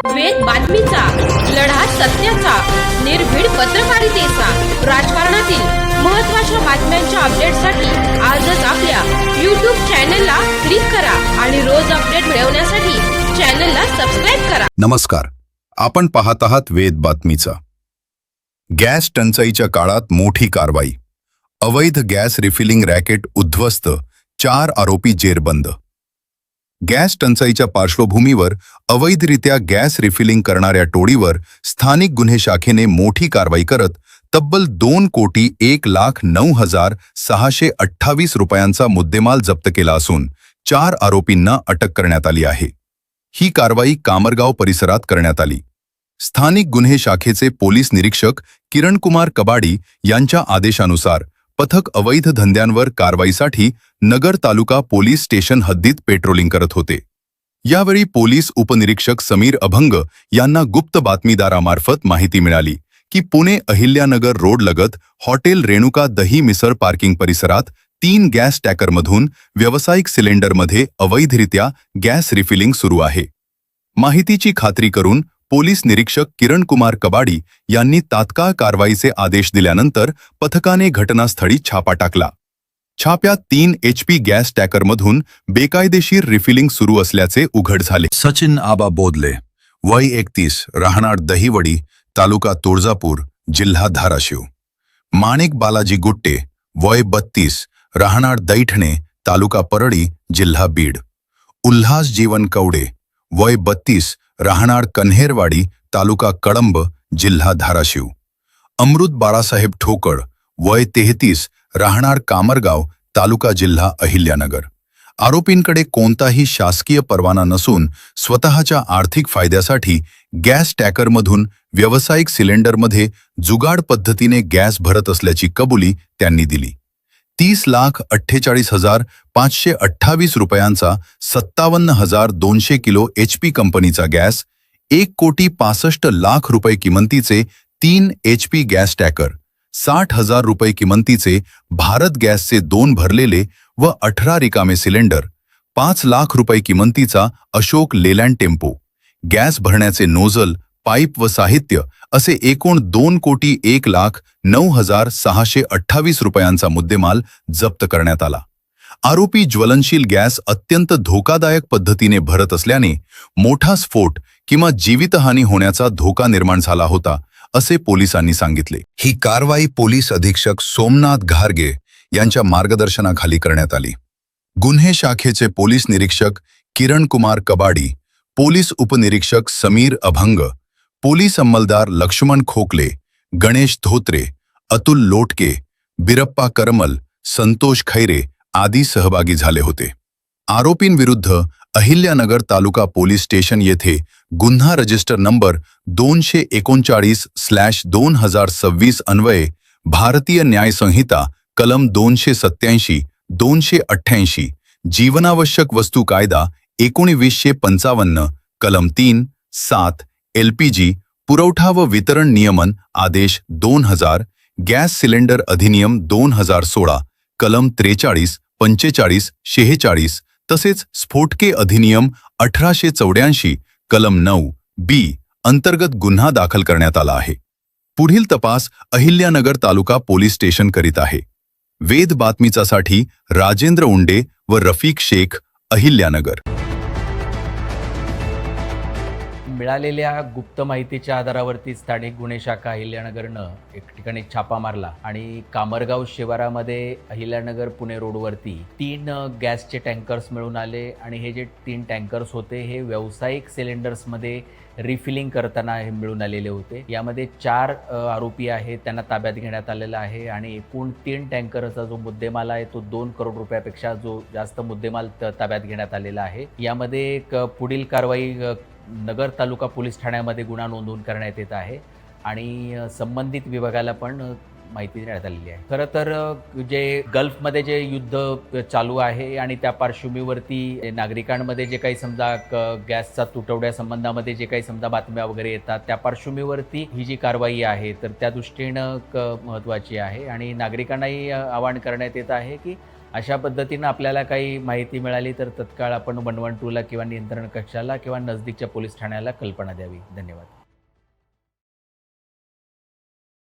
वेद बातमीचा, लढा सत्याचा, निर्भीड पत्रकारितेचा, राजकारणातील महत्त्वाच्या बातम्यांच्या अपडेटसाठी आजच आपल्या YouTube चॅनलला क्लिक करा आणि रोज अपडेट मिळवण्यासाठी चॅनलला सबस्क्राइब करा. नमस्कार, आपण पाहत आहात वेद बातमीचा. गॅस टंचाईच्या काळात मोठी कारवाई. अवैध गॅस रिफिलिंग रॅकेट उद्ध्वस्त, 4 आरोपी जेरबंद. गॅस टंचाईच्या पार्श्वभूमीवर अवैधरित्या गॅस रिफिलिंग करणाऱ्या टोळीवर स्थानिक गुन्हे शाखेने मोठी कारवाई करत तब्बल 2,01,09,628 रुपयांचा मुद्देमाल जप्त केला असून 4 आरोपींना अटक करण्यात आली आहे. ही कारवाई कामरगाव परिसरात करण्यात आली. स्थानिक गुन्हे शाखेचे पोलीस निरीक्षक किरणकुमार कबाडी यांच्या आदेशानुसार पथक अवैध धंद्यांवर कारवाईसाठी नगर तालुका पोलीस स्टेशन हद्दीत पेट्रोलिंग करत होते. यावेळी पोलीस उपनिरीक्षक समीर अभंग यांना गुप्त बातमीदारामार्फत माहिती मिळाली की पुणे अहिल्यानगर रोड लगत हॉटेल रेणुका दही मिसळ पार्किंग परिसरात 3 गॅस टँकरमधून व्यावसायिक सिलेंडरमध्ये अवैधरित्या गॅस रिफिलिंग सुरू आहे. माहितीची खात्री करून पोलीस निरीक्षक किरणकुमार कबाडी यांनी तात्काळ कारवाईचे आदेश दिल्यानंतर पथकाने घटनास्थळी छापा टाकला. छाप्यात 3 HP गॅस टँकरमधून बेकायदेशीर रिफिलिंग सुरू असल्याचे उघड झाले. सचिन आबा बोदले, वय 31, राहणार दहिवडी, तालुका तुळजापूर, जिल्हा धाराशिव. माणिक बालाजी गुट्टे, वय 32, राहणार दैठणे, तालुका परळी, जिल्हा बीड. उल्हास जीवन कवडे, वय 32, राहणार कन्हेरवाडी, तालुका कळंब, जिल्हा धाराशिव. अमृत बाळासाहेब ठोकळ, वय 33, राहणार कामरगाव, तालुका जिल्हा अहिल्यानगर. आरोपींकडे कोणताही शासकीय परवाना नसून स्वतःच्या आर्थिक फायद्यासाठी गॅस टँकरमधून व्यावसायिक सिलेंडरमध्ये जुगाड पद्धतीने गॅस भरत असल्याची कबुली त्यांनी दिली. 30,48,528 रुपयांचा 57,200 किलो HP कंपनीचा गॅस, 1,65,00,000 रुपये किमतीचे 3 HP गॅस टँकर, 60,000 रुपये किमतीचे भारत गॅसचे 2 भरलेले व 18 रिकामे सिलेंडर, 5 लाख रुपये किमतीचा अशोक लेलँड टेम्पो, गॅस भरण्याचे नोझल, पाईप व साहित्य असे एकूण 2,01,09,628 रुपयांचा मुद्देमाल जप्त करण्यात आला. आरोपी ज्वलनशील गॅस अत्यंत धोकादायक पद्धतीने भरत असल्याने मोठा स्फोट किंवा जीवितहानी होण्याचा धोका निर्माण झाला होता, असे पोलिसांनी सांगितले. ही कारवाई पोलीस अधीक्षक सोमनाथ घारगे यांच्या मार्गदर्शनाखाली करण्यात आली. गुन्हे शाखेचे पोलीस निरीक्षक किरणकुमार कबाडी, पोलीस उपनिरीक्षक समीर अभंग, पोलीस अंमलदार लक्ष्मण खोकले, गणेश धोत्रे, अतुल लोटके, बिरप्पा करमल, संतोष खैरे आदी सहभागी झाले होते. आरोपींविरुद्ध अहिल्यानगर तालुका पोलीस स्टेशन येथे गुन्हा रजिस्टर नंबर 239/2026 अन्वये भारतीय न्याय संहिता कलम 287, 288, जीवनावश्यक वस्तू कायदा 1955, कलम 3, 7, LPG पुरवठा व वितरण नियमन आदेश 2000, गॅस सिलेंडर अधिनियम 2016, कलम 43, 45, 46 तसेच स्फोटके अधिनियम 1884, कलम 9B अंतर्गत गुन्हा दाखल करण्यात आला आहे. पुढील तपास अहिल्यानगर तालुका पोलीस स्टेशन करीत आहे. वेद बातमीचासाठी राजेंद्र उंडे व रफिक शेख, अहिल्यानगर. मिळालेल्या गुप्त माहितीच्या आधारावरती स्थानिक गुन्हे शाखा अहिल्यानगरनं एक ठिकाणी छापा मारला आणि कामरगाव शिवारामध्ये अहिल्यानगर पुणे रोडवरती 3 गॅसचे टँकर्स मिळून आले आणि हे जे 3 टँकर्स होते हे व्यावसायिक सिलेंडर्समध्ये रिफिलिंग करताना हे मिळून आलेले होते. यामध्ये 4 आरोपी आहेत, त्यांना ताब्यात घेण्यात आलेला आहे आणि एकूण 3 टँकरचा जो मुद्देमाल आहे तो 2 करोड रुपयापेक्षा जो जास्त मुद्देमाल ताब्यात घेण्यात आलेला आहे. यामध्ये एक पुढील कारवाई नगर तालुका पोलीस ठाण्यामध्ये गुन्हा नोंदवून करण्यात येत आहे आणि संबंधित विभागाला पण माहिती देण्यात आलेली आहे. खरं तर जे गल्फमध्ये जे युद्ध चालू आहे आणि त्या पार्श्वभूमीवरती नागरिकांमध्ये जे काही समजा गॅसचा तुटवड्या संबंधामध्ये जे काही समजा बातम्या वगैरे येतात त्या पार्श्वभूमीवरती ही जी कारवाई आहे तर त्या दृष्टीनं महत्त्वाची आहे आणि नागरिकांनाही आवाहन करण्यात येत आहे की अशा पद्धतीनं आपल्याला काही माहिती मिळाली तर तत्काळ आपण 112ला किंवा नियंत्रण कक्षाला किंवा नजदीकच्या पोलीस ठाण्याला कल्पना द्यावी. धन्यवाद.